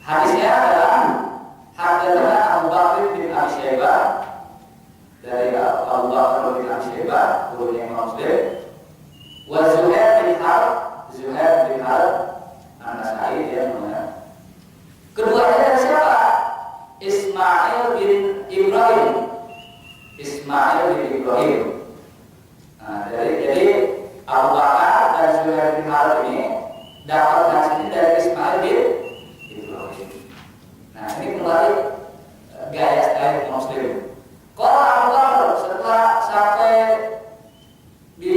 Hadisnya adalah haddatsana Abu Bakr bin Abi Syaibah, dari Abu Bakr bin Abi Syaibah, gurunya Imam Muslim. Wa Zuhair bin Harb An-Nasai, dia namanya. Keduanya dari siapa? Ismail bin Ibrahim. Nah, jadi Abu Bakar dan Zuhair bin Harb ini dapat hadis dari Ismail bin Ibrahim. Nah, ini kembali gaya style Muslim. Kalau Abu Bakar setelah sampai di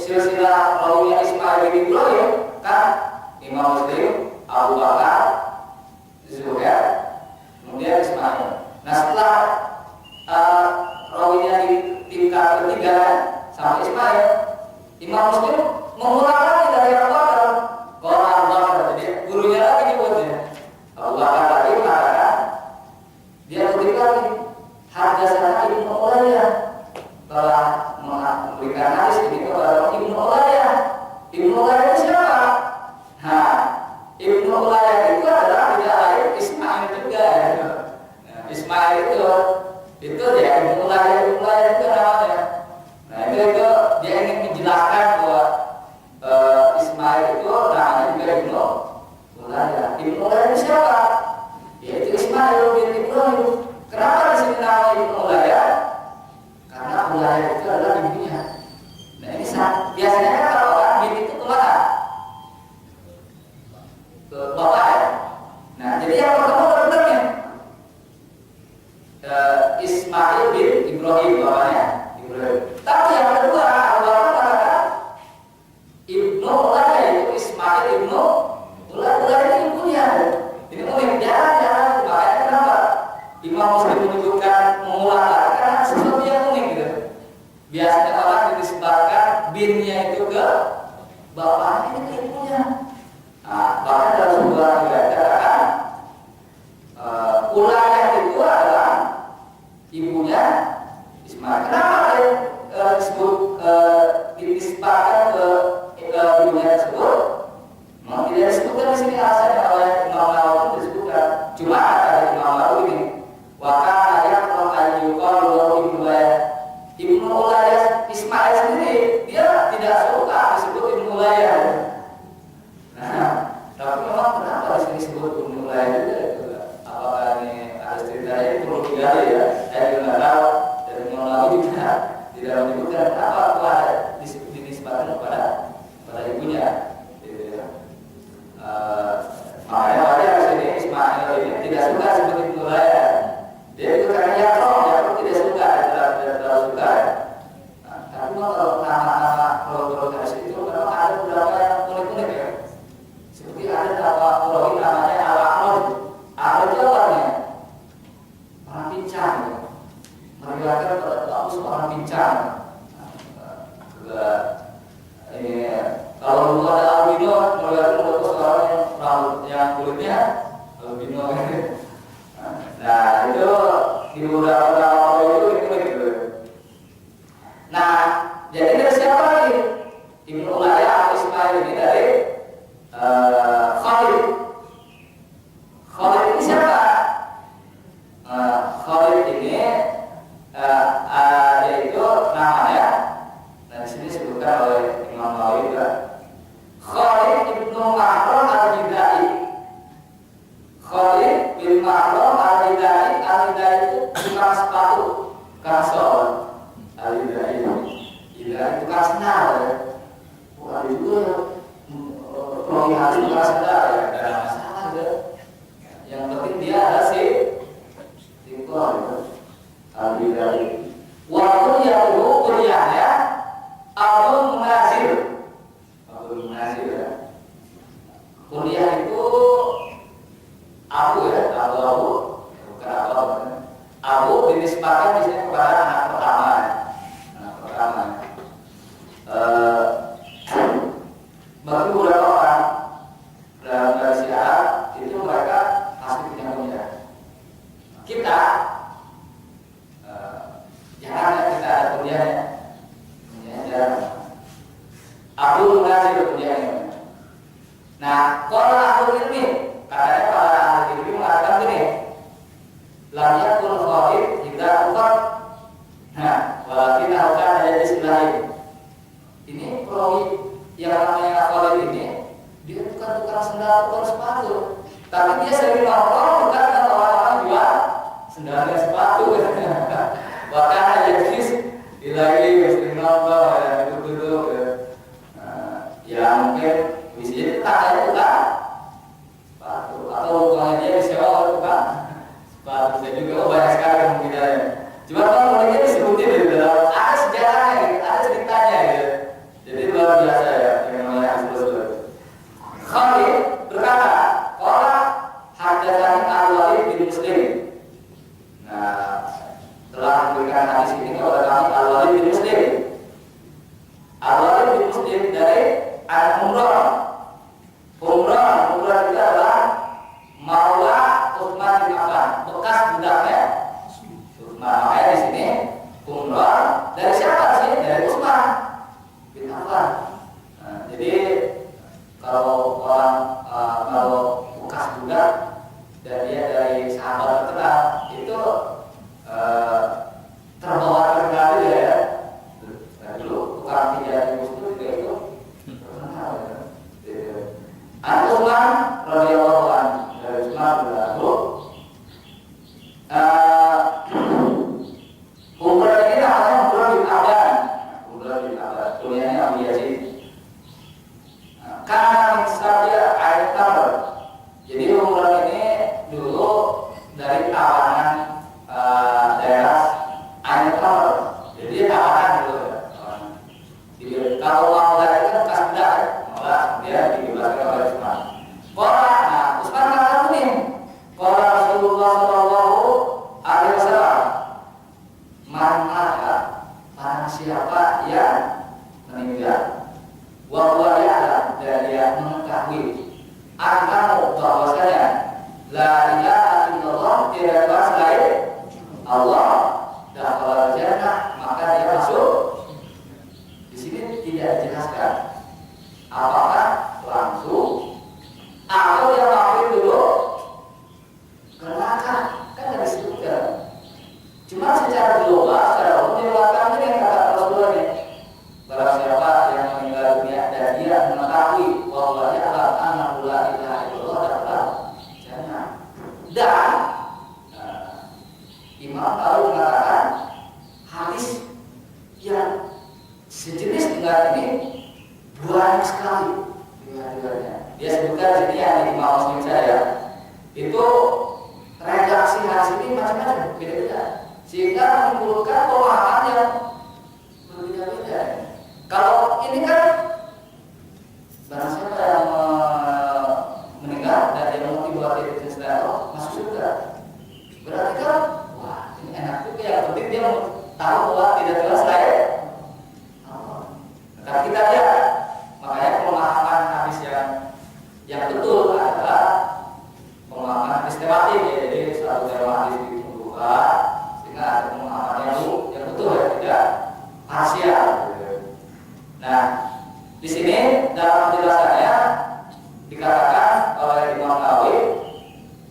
silsilah rawinya Ismail bin Ibrahim, kan Imam Muslim, Abu Bakar, Zuhair, kemudian Ismail. Nah, setelah rawinya di tingkat ketiga sampai Ismail, Imam Muslim mengulang lagi dari Abu Bakar. Kalau Abu Bakar, jadi gurunya lagi nyebutnya Abu Bakar lagi mengatakan, dia berikan lagi haddatsana Ibnu Ulayyah, telah memberikan hadis ini kepada Ibnu Ulayyah. Ibnu Ulayyah itu siapa? Nah, Ibnu Ulayyah itu adalah tidak lain Ismail juga. Nah, Ismail itu dia Ibnu Ulayyah itu namanya. Nah, itu dia ingin menjelaskan bahwa Ismail itu namanya juga Ibnu Ulayyah. Ibnu Ulayyah itu siapa? Yaitu Ismail bin Ibrahim. Kenapa di sini namanya Ibnu Ulayyah? Karena Ulayyah itu adalah ibunya. Nah, ini biasanya kalau orang bin itu kemana? Ke bapak ya. Nah, jadi yang pertama benar-benarnya Ismail bin Ibrahim, bapaknya Ibrahim. Tapi yang kedua, Allah mengatakan Ibnu Ulayyah, itu Ismail Ibnu Ulayyah itu ibunya. Ini unik, jangan makanya kenapa Imam Muslim menyebutkan mengulang lagi, karena sesuatu yang unik gitu. Biasanya orang dinisbatkan binnya itu ke bapaknya, ini ke ibunya. Nah, bahkan dalam sebuah riwayat dikatakan Ulayyah itu adalah ibunya Ismail. Kenapa disebut dinisbatkan ke ibunya tersebut? Memang tidak disebutkan di sini asalnya oleh Imam Nawawi disebutkan. Cuma ada Imam Nawawi ini. Wakana yaqul ayyuqalu Ibnu Ulayyah. Ibnu Ulayyah Ismail sendiri dia tidak suka disebut Ibnu Ulayyah. Nah, tapi memang kenapa di sini disebut Ibnu Ulayyah juga? Apakah ini ada ceritanya perlu digali ya? Saya juga nggak tahu. Dan Imam Nawawi juga tidak menyebutkan apa ada dinisbatkan kepada ibunya. Makanya wajar sini Ismail ini tidak suka disebut Ibnu Ulayyah. Dia itu karena Yakub tidak suka, tidak terlalu suka. Nah, tapi kalau nama-nama pulau kasih itu memang ada beberapa yang unik-unik ya. Seperti ada nama pulau namanya Al-Aqrab. Aqrab itu orangnya orang pincang ya. Meriwayatkan pada orang pincang. Ini kalau dulu ada albino, meriwayatkan orang yang kulitnya albino. Nah, itu di beberapa itu gitu. Nah, jadi dari siapa lagi? Ibnu Ulayyah Ismail ini dari Khalid. Khalid ini siapa? Khalid ini yaitu namanya. Nah, di sini disebutkan oleh Imam Nawawi juga. Khalid ibnu Mahram al-Jidai. Khalid bin Mahram al-Hidai. Al-Hidai itu tukang sepatu, tukang sol. Al-Hidai itu tukang sendal ya. Bukan itu Rogi Hari tukang sendal ya. Tidak ada masalah ya. Yang penting dia ada si tingkol itu. Al-Hidai. Waktu yang kuliahnya Abdul Munazir. Abdul Munazir ya. Kuliah itu Abu ya, Abu bukan Abu dinisbatkan di sini kepada anak pertama. Bagi beberapa orang dalam sepatu, tapi dia sering nongkrong dekat dengan orang-orang jual sendal dan sepatu. Bahkan aja sih dilagi sering nongkrong ya duduk-duduk ya mungkin bisa jadi tanya itu kan sepatu atau bukannya dia disewa oleh tukang sepatu. Saya juga banyak sekali mungkin ada. Cuma kalau mulainya disebutin gitu, ada sejarahnya gitu, ada ceritanya gitu. Jadi luar biasa ya yang namanya Rasulullah. Khalid berkata, orang hadatsani Al-Walid bin Muslim. Nah, telah memberikan hadis ini kepada kami Al-Walid bin Muslim. Al-Walid bin Muslim dari Al-Umrah. Umrah itu adalah Maula Utsman bin Affan, bekas budaknya. Nah, makanya di sini Umrah dari siapa sih? Dari Utsman bin Affan. Nah, jadi kalau orang kalau bekas budak dan dia dari sahabat terkenal itu terbawa terkenal ya. Nah, dulu tukang pijat di Muslim juga itu terkenal ya. Utsman radhiyallahu anhu dari Utsman bin Affan. Umrah ini namanya Umrah bin Aban. Umrah bin Aban, kuliahnya Abu Yazid. Karena misalnya air tamar. Jadi umrah ini dulu dari kawanan daerah air tamar. Jadi kawanan dulu ya. Kalau Maula itu kan bekas budak, Maula dia dibebaskan oleh Utsman. Nah Utsman mengatakan ini, kalau Rasulullah Shallallahu Alaihi Wasallam, mana barang siapa yang meninggal, wawaya dan dia mengetahui akan bahwasanya la ilaha illallah tidak ada selain Allah dan kalau jannah maka dia masuk. Di sini tidak dijelaskan apakah langsung atau dia mampir dulu ke neraka, kan tidak disebutkan. Cuma secara global, secara umum diwakilkan ini kata Rasulullah ini. Barang siapa yang meninggal dunia dan dia mengetahui bahwa dia adalah anak la ilaha illallah adalah jannah. Dan Imam Nawawi mengatakan hadis yang sejenis dengan ini banyak sekali riwayat-riwayatnya. Dia sebutkan di sini yang di Imam Muslim saya itu redaksi hadis ini macam-macam, beda-beda, sehingga menimbulkan pemahaman yang berbeda-beda. Kalau ini kan barang siapa yang meninggal dan dia mengerti bahwa dia tidak sedang masuk surga, berarti kan wah ini enak juga. Yang penting dia tahu bahwa tidak jelas lain. Nah, kita lihat makanya pemahaman hadis yang betul adalah pemahaman hadis tematik ya. Jadi satu tema hadis dibutuhkan sehingga ada pemahaman yang betul ya, tidak parsial. Nah, di sini dalam penjelasannya dikatakan oleh Imam Nawawi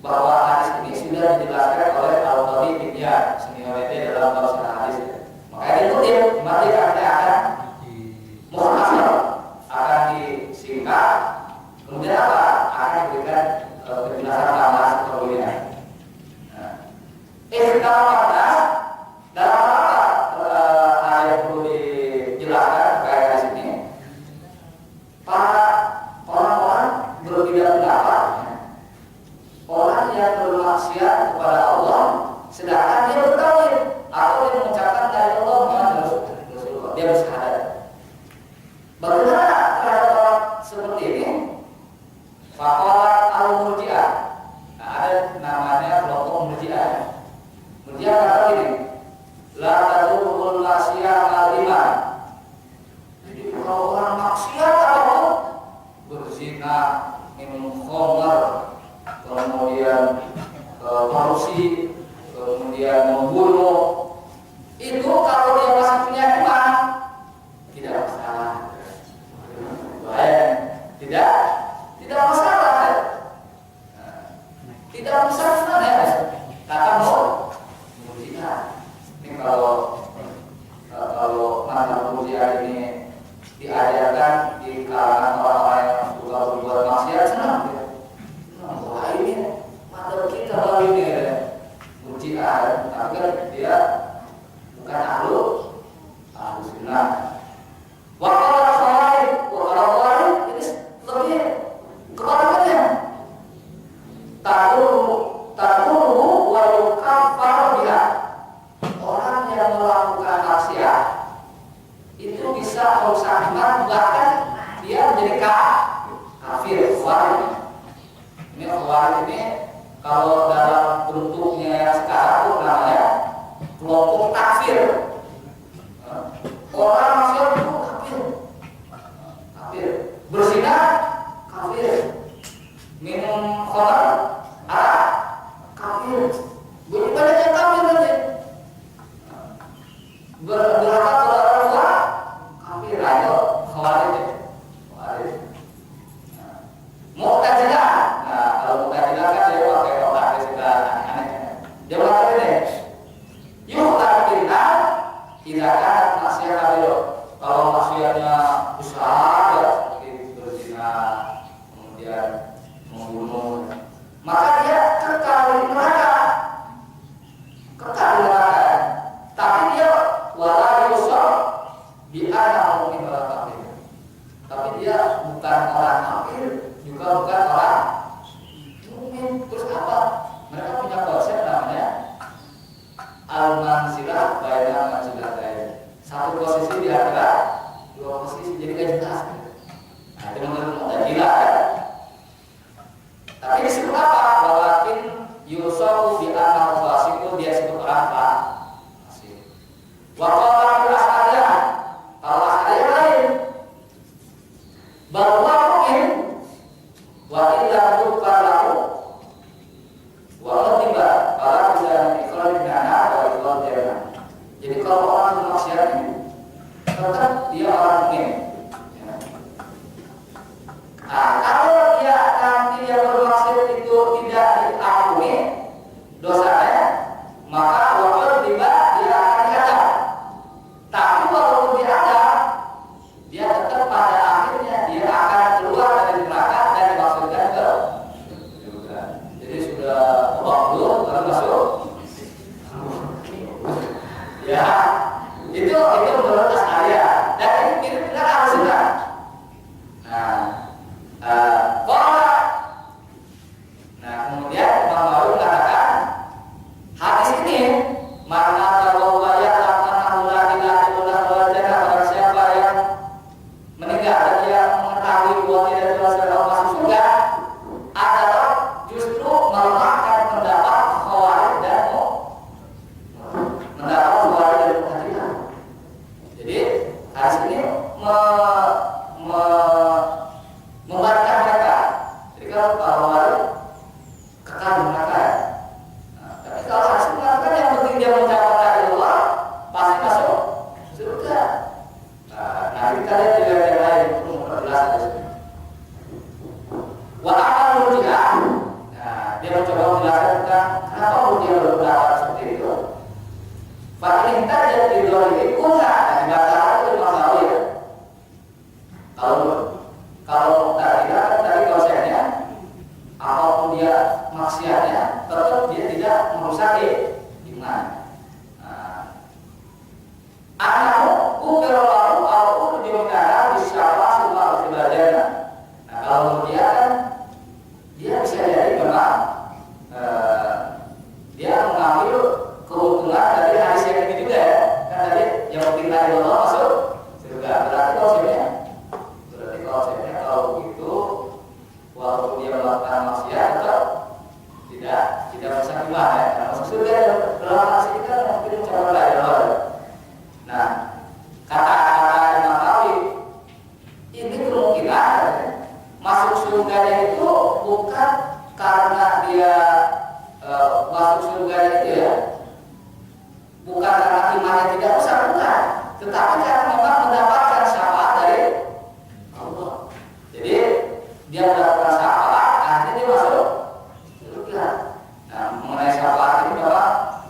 bahwa hadis ini sudah dijelaskan oleh Al-Qadhi bin Iyad seniornya dalam tafsir hadis. Makanya dikutip, mari kita akan mukhtasar, akan disingkat, kemudian apa? Akan diberikan penjelasan tambahan sebelumnya. Kalau pada dalam apa yang perlu dijelaskan kayak di sini, para orang-orang berbeda pendapat, orang yang bermaksiat kepada Allah, sedangkan dia bertauhid atau dia mengucapkan la ilaha illallah Rasulullah, dia bersyahadat. Bagaimana terhadap orang seperti ini? Faqalat al-murji'ah. Nah, ada namanya kelompok murji'ah. Murji'ah kata ini, la tadurul maksiat al-iman. Jadi kalau orang maksiat atau berzina, minum khamr, kemudian korupsi, kemudian membunuh, itu kalau dia masih punya iman tidak masalah. Baik, tidak masalah. Tidak masalah ya. Kata murji'ah. Ini kalau mazhab murji'ah ini diajarkan di kalangan orang-orang yang suka berbuat maksiat, senang ya. taduru wa yukaffar biha. Orang yang melakukan maksiat itu bisa merusak iman, bahkan dia menjadi kafir. Ini khawarij ini kalau dalam bentuknya yang sekarang itu namanya kelompok takfir. Orang maksiat itu kafir, berzina kafir, minum khamar kafir, beribadah yang kafir nanti, berharap kepada orang tua kafir. Ayo khawarij. Mu'tazilah. Nah, kalau Mu'tazilah kan dia pakai otak, dia suka aneh. Dia mengatakan ini, yu'tazilah tidak ada maksiat kafir. Kalau maksiatnya besar, ya, seperti berzina, kemudian membunuh, maka dia kekal di neraka. Tapi dia wala yusab bi'ana mu'min wala kafir. Tapi dia bukan orang kafir, juga bukan orang mukmin. Terus apa? Mereka punya konsep namanya al-manzilah baina manzilatayn. Satu posisi di antara dua posisi, jadi gak jelas. Nah, itu menurut gila ya. Tapi disebut apa? Walakin yusabu bi annahu fasiqun, dia sebut orang fasik. Wa qala al-as'ariyah, kalau as'ariyah lain bahwa mungkin wa illa tuqalahu wa qadiba para bisa ikrar dana wa ikrar dana. Jadi kalau orang bermaksiat ini tetap dia orang mukmin. Nah, kalau dia nanti yang bermaksiat itu tidak diampuni dosanya, maka waktu tiba dia akan diadab. Tapi walaupun diadab, dia tetap pada akhirnya dia akan keluar dari neraka dan dimasukkan ke surga. Jadi sudah waktu baru masuk. Ya, itu menurut As'ariyah. Dan ini mirip dengan Al-Sunnah. Kemudian Imam Nawawi mengatakan hadis ini makna bahwa barang siapa yang meninggal dan dia mengetahui bahwa tidak jelas masuk surga adalah justru melemahkan pendapat Khawarij dan Mu'tazilah. Jadi hadis ini membantah mereka. Jadi kalau Khawarij kekal di neraka. Tapi kalau hadis mengatakan yang penting dia mengucapkan la ilaha illallah pasti masuk surga. Nah, kita lihat juga yang lain untuk memperjelas hadis ini. Wa amal murji'ah. Nah, dia mencoba menjelaskan tentang kenapa murji'ah berpendapat seperti itu. Fa in tajad bi dzalika kunna, dibaca itu masalah ya. Kalau Mu'tazilah kan tadi konsepnya apapun dia maksiatnya tetap dia tidak merusak iman. Anahu ukirallahu al-ur diminara bisyara semua ibadahnya. Nah, kalau dia kan dia bisa jadi memang dia mengambil keuntungan dari hadis yang ini juga ya. Kan tadi yang penting dari Allah masuk surga. Berarti konsepnya kalau begitu, walaupun dia melakukan maksiat tetap tidak bisa iman ya. Karena masuk surga dalam hadis ini kan mungkin mencapai la ilaha illallah. Nah, kata-kata Imam Nawawi ini kemungkinan masuk surganya itu bukan karena dia masuk surganya itu ya, bukan karena imannya tidak rusak, bukan, tetapi karena memang mendapatkan syafaat dari Allah. Jadi dia mendapatkan syafaat, akhirnya dia masuk surga. Nah, mengenai syafaat ini memang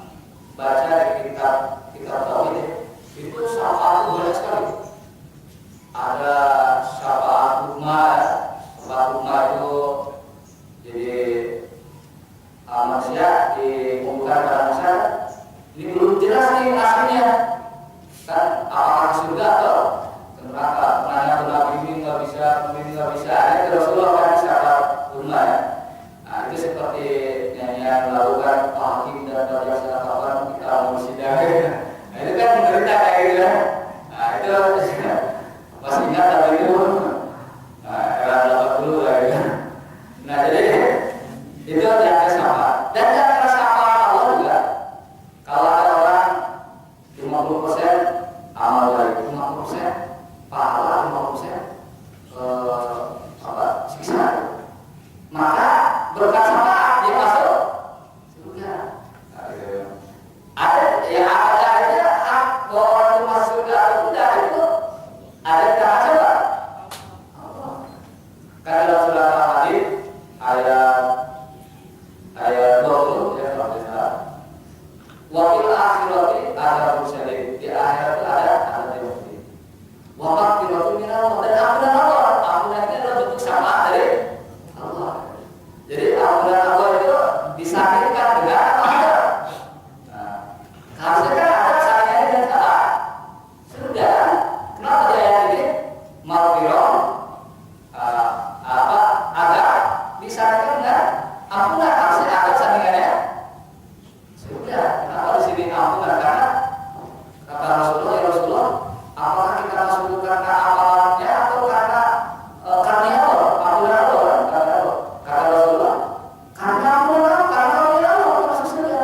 baca di kitab tauhid itu syafaat itu banyak sekali. Ada syafaat umat, syafaat umat itu jadi manusia dikumpulkan pada manusia. Ini belum jelas nih aslinya, kan apakah surga atau neraka. Nanya ke Nabi ini nggak bisa, ini nggak bisa. Ini Rasulullah kan syafaat umat. Nah, itu seperti ayat 20 ya kalau tidak salah. Wakil akhirati ada bersyadid, di akhirat itu ada yang pedih. Wakat firatu minal, dan ampunan Allah. Ampunan ini adalah bentuk sama dari Allah. Jadi ampunan Allah itu disandingkan dengan ada. Nah, harusnya kan ada saingannya dan salah. Sudah, kenapa di ayat ini malfiron ada disandingkan dengan ampunan? Harusnya ada sandingannya. Sudah, kenapa di sini ampunan? Karena kata Rasulullah, ya Rasulullah, apakah kita masuk itu karena amalannya atau karena karunia Allah? Ampunan Allah, kata Rasulullah, karena ampunan Allah, karena karunia Allah masuk surga.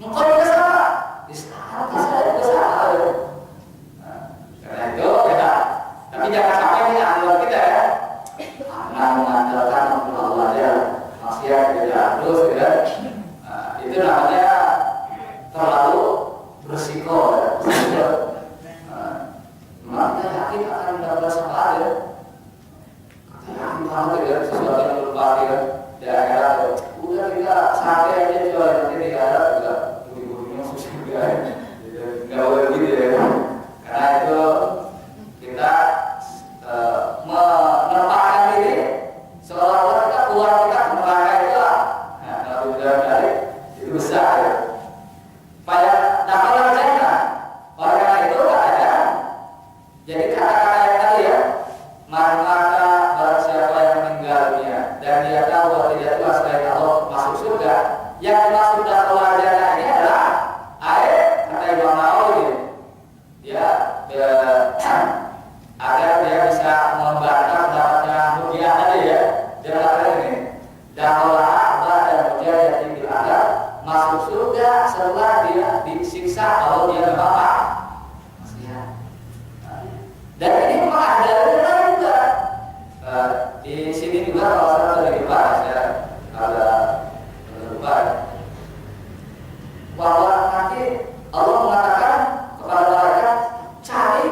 Engkau juga sama, disana juga sama. Karena itu kita, tapi jangan sampai ini ampunan kita ya. Mengandalkan ampunan Allah aja, maksiat tidak terus ya. Itu namanya terlalu bersiko ya. Kita yakin akan mendapatkan syafaat ya. Kita yakin banget ya sesuatu yang lupa ya. Di akhirat ya. Udah kita santai aja coba nanti di akhirat juga ibu-ibunya susah juga ya. Nggak boleh gitu ya. Karena itu kita menempatkan diri seolah-olah kita keluar kita ke neraka itu lah. Nah, kalau udah dari itu besar ya. Pada dakwah jannah. Oleh karena itu katanya, jadi kata-kata yang tadi ya, maka barang siapa yang meninggal dunia dan dia tahu bahwa tidak Tuhan selain Allah masuk surga, yang dimaksud dakwah jannah ini adalah air, kata Imam Nawawi ya, agar dia bisa membantah pendapatnya Mu'tazila tadi ya. Dia katakan ini, dakwah dan Mu'tazila yang ada masuk surga setelah dia disiksa kalau dia memang maksiat. Dan ini memang ada dalilnya juga. Di sini juga kalau saya tadi dibahas ya, ada lupa bahwa nanti Allah mengatakan kepada malaikat, cari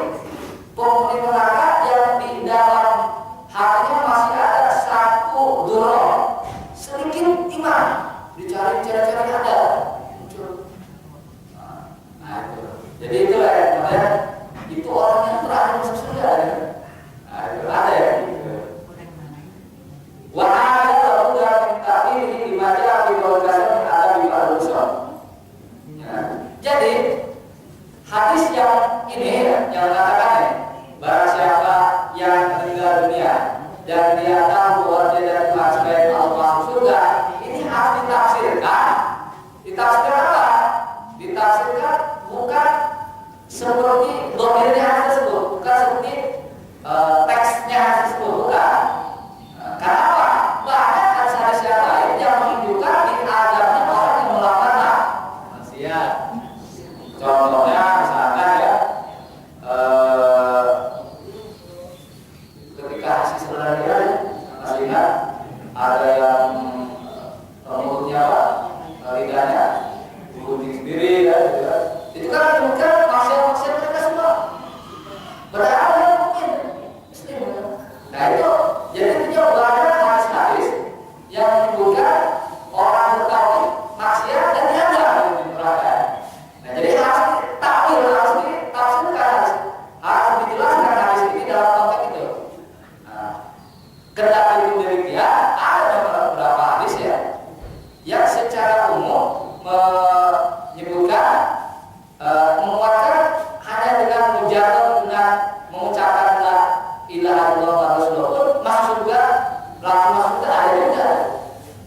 penghuni neraka yang di dalam hatinya masih ada satu dzurrah, sedikit iman. Dicari cara-cara ada muncul. Nah itu. Jadi itulah ya namanya. Itu orang yang terakhir masuk surga ya. Nah itu ada ya. Wahai Tuhan tapi ini dibaca di bawah ada di Al-Quran. Jadi hadis yang ini yang mengatakan barang siapa yang meninggal dunia dan dia tahu bahwa dia dari Tuhan selain Allah masuk surga, ini harus ditafsirkan. Ditafsirkan apa? Ditafsirkan bukan seperti domirnya harus tersebut, bukan seperti teksnya harus tersebut, bukan. Karena apa? Banyak hadis-hadis yang lain yang menunjukkan di azabnya orang yang melakukan maksiat. Contohnya misalkan ya, ketika hasil sebenarnya masih ingat ada yang mulutnya apa, lidahnya gunting sendiri ya, gitu. Itu kan menunjukkan maksiat-maksiat mereka semua. Berapa yang mungkin Muslim. Nah itu jadi itu banyak hadis-hadis yang menunjukkan orang bertauhid maksiat dan dianggap di neraka. Nah jadi harus ditakwil, harus ditafsirkan, harus dijelaskan hadis ini dalam konteks itu. Nah, kendati itu demikian, ada beberapa hadis ya yang secara umum menyebutkan menguatkan hanya dengan mujarrad dengan mengucapkan la ilaha illallah Rasulullah pun masuk surga, langsung masuk surga ada juga.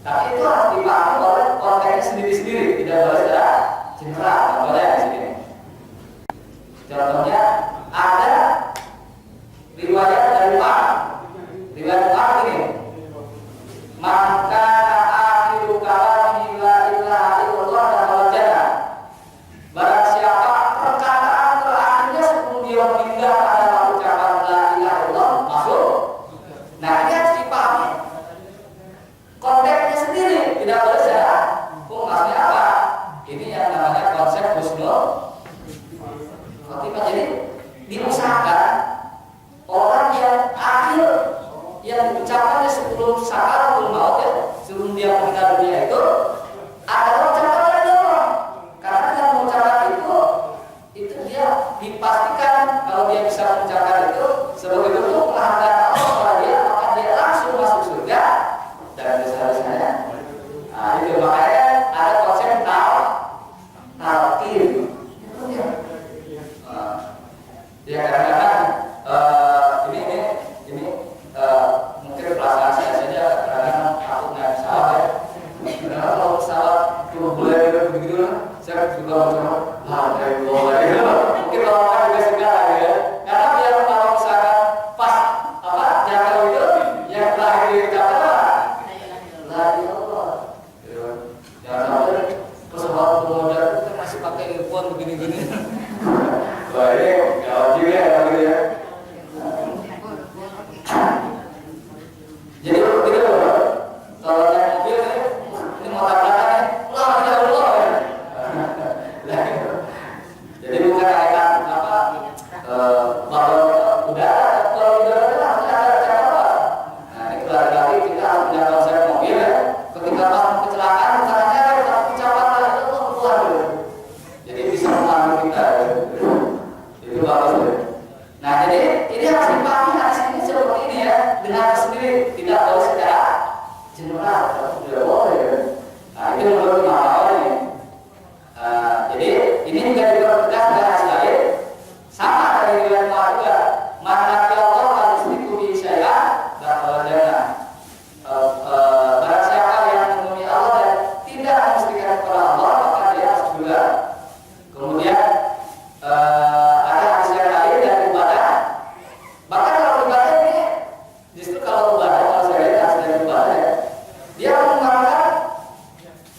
Tapi itu harus dipahami oleh konteksnya sendiri-sendiri, tidak boleh secara general. Contohnya di sini. Contohnya ada riwayat dari Umar. Riwayat Umar ini, maka akhiru kalami la ilaha illallah dakhala jannah. Barang siapa perkataan terakhirnya sebelum dia meninggal adalah ucapan la ilaha illallah, masuk. Nah ini harus dipahami konteksnya sendiri, tidak boleh secara maksudnya apa? Ini yang namanya konsep husnul khotimah. Jadi diusahakan orang yang akhir yang diucapkannya sebelum sakaratul maut ya, sebelum dia meninggal dunia ya. Nah itu makanya ada konsep talqin. Ya kadang-kadang ini mungkin perasaan saya saja kadang-kadang aku naik pesawat ya. Karena kalau pesawat cuma boleh begitu saya juga macam mungkin orang juga segala ya. Karena biar kalau misalkan pas jangkau itu yang terakhir diucapkan la ilallah. Jangan sampai pesawat modal itu masih pakai earphone begini-gini. Wah ini gawat juga ya gitu ya. Jadi begitu loh. Kalau naik mobil ini mau tabrakan Allah ya Allah. Jadi bukan kayak balon udara, kalau udara itu harus ada catatan. Nah ini lagi kita harus punya konsep mobil ya. Ketika pas kecelakaan bukan hanya ada ucapan itu keluar dulu. Jadi bisa membantu kita. Itu bagus ya. Nah jadi ini harus dipahami hadis ini seperti ini ya, dengan sendiri tidak boleh secara general, tidak boleh ya. Nah itu menurut Imam ini. Jadi ini juga dipertegas dengan hadis lain sama dari riwayat Mu'adz juga. Man laqiya Allah la yusyriku bihi syai'an dakhala jannah. Barang siapa yang menemui Allah dan tidak memusyrikan kepada Allah maka dia masuk surga. Kemudian ada hadis yang lain dari ibadah. Bahkan kalau ibadah ini justru kalau ibadah, kalau saya lihat hadis dari ibadah ya, dia menggunakan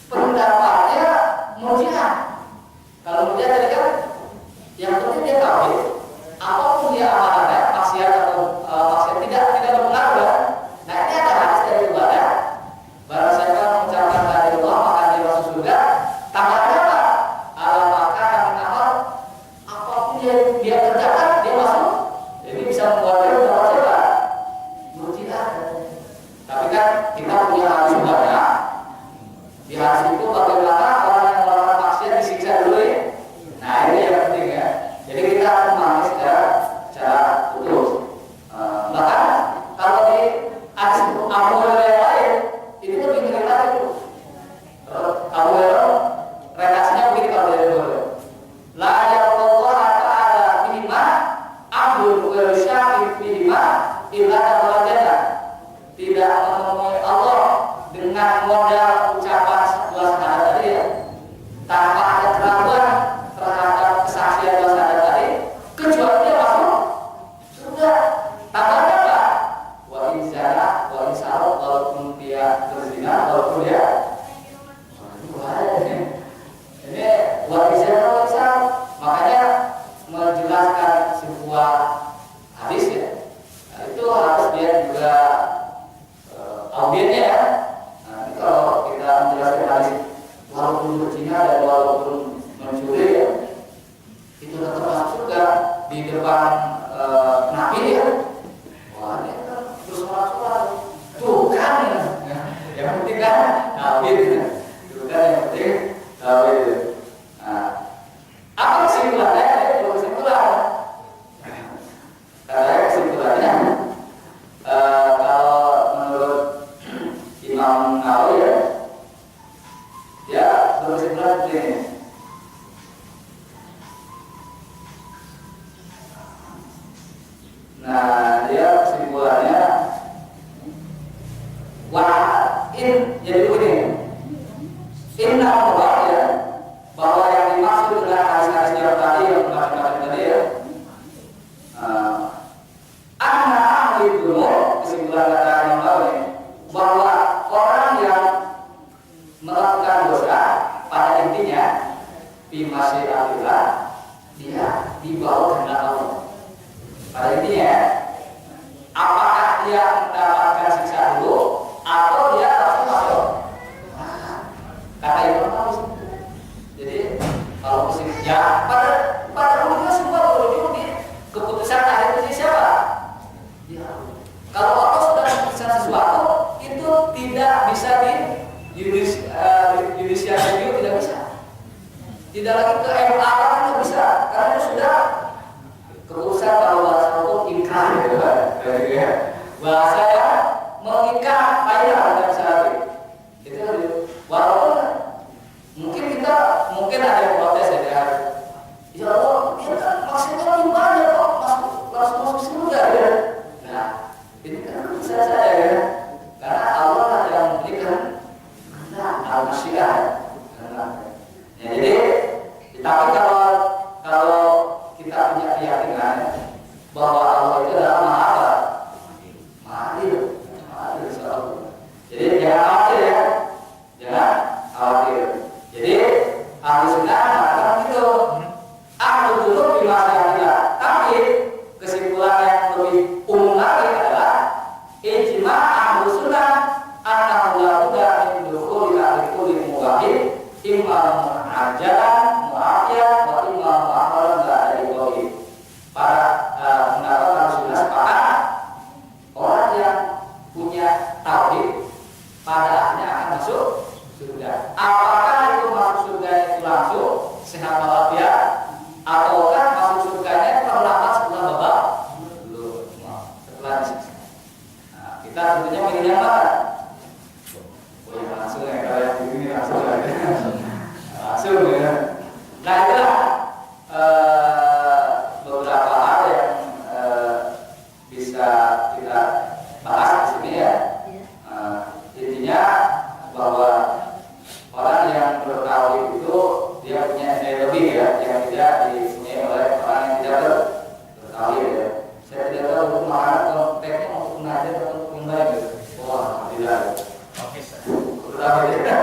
pendapatnya mujiah. Kalau mujiah tadi kan yang penting dia tahu apapun dia amalannya maksiat atau maksiat tidak berpengaruh kan. Nah ini ada hadis dari ibadah. Barang siapa mengucapkan la ilaha illallah maka dia masuk surga. Tambahannya apa? Maka amal apapun dia kerjakan dia masuk. Ini bisa mengeluarkan pendapat siapa? Mujiah. Tapi kan kita punya hadis banyak. Di hadis itu bagaimana orang yang melakukan maksiat disiksa dulu ya. Nah ini yang penting ya. Jadi kita harus memahami secara utuh. Bahkan kalau di hadis Abu Hurairah yang lain itu lebih ngeri lagi. Abu Hurairah redaksinya begini kalau dari Abu Hurairah. La yaqullah ta'ala bihima abdul wa syafif bihima illa dakhala jannah. Tidak menemui Allah dengan modal ucapan dua syahadat tadi ya, tanpa ada keraguan terhadap kesaksian dua syahadat tadi, kecuali dia masuk surga. Tambahnya apa? Wa inzana wa insarot, walaupun dia berzina, walaupun dia ini wa inzana wa insarot. Makanya menjelaskan sebuah hadis ya, nah, itu harus dia juga audiennya ya. Nah, kalau kita menjelaskan hadis walaupun berzina dan walaupun mencuri ya, itu tetap masuk surga di depan Nabi ya. Wah ini kan terus masuk tuh kan ya. Yang penting kan Nabi itu kan yang penting Nabi itu. Nah, apa kesimpulannya? Itu kesimpulan. Karena kesimpulannya kalau menurut Imam Nawawi ya, dia berkesimpulan seperti ini. Nah, dia kesimpulannya jadi begini. Inna Allah ya, bahwa yang dimaksud dengan hadis-hadis yang tadi yang macam-macam tadi ya. Anna ahli dzunub, kesimpulan kata Imam Nawawi, bahwa orang yang melakukan dosa pada intinya fi masyiatillah dia dibawa kehendak Allah. Pada intinya apakah dia mendapatkan siksa dulu atau dia langsung masuk? Kata Imam Nawawi. Jadi kalau ya pada umumnya semua berujung di keputusan akhir dari siapa? Ya. Kalau Allah sudah memutuskan sesuatu itu tidak bisa di judicial review, tidak bisa. Tidak lagi ke MA kan tidak bisa, karena itu sudah keputusan. Kalau bahasa hukum ingkar gitu kan. Bahasa yang mengikat payah tidak bisa lagi. masuk surga. Apakah itu masuk surga itu langsung sehat walafiat, ataukah masuk surganya terlambat setelah babak belum? Setelah disiksa. Nah, kita tentunya pilih yang mana? Oh ya langsung ya, kalau yang ini langsung ya. Langsung ya. Nah itulah beberapa hal yang bisa kita bahas di sini ya. Intinya bahwa orang yang bertauhid itu dia punya nilai lebih ya, yang tidak dipunyai oleh orang yang tidak bertauhid ya. Saya tidak tahu untuk makanan konteksnya untuk mengajar atau untuk yang lain. Wah tidak. Oke. Berapa ya?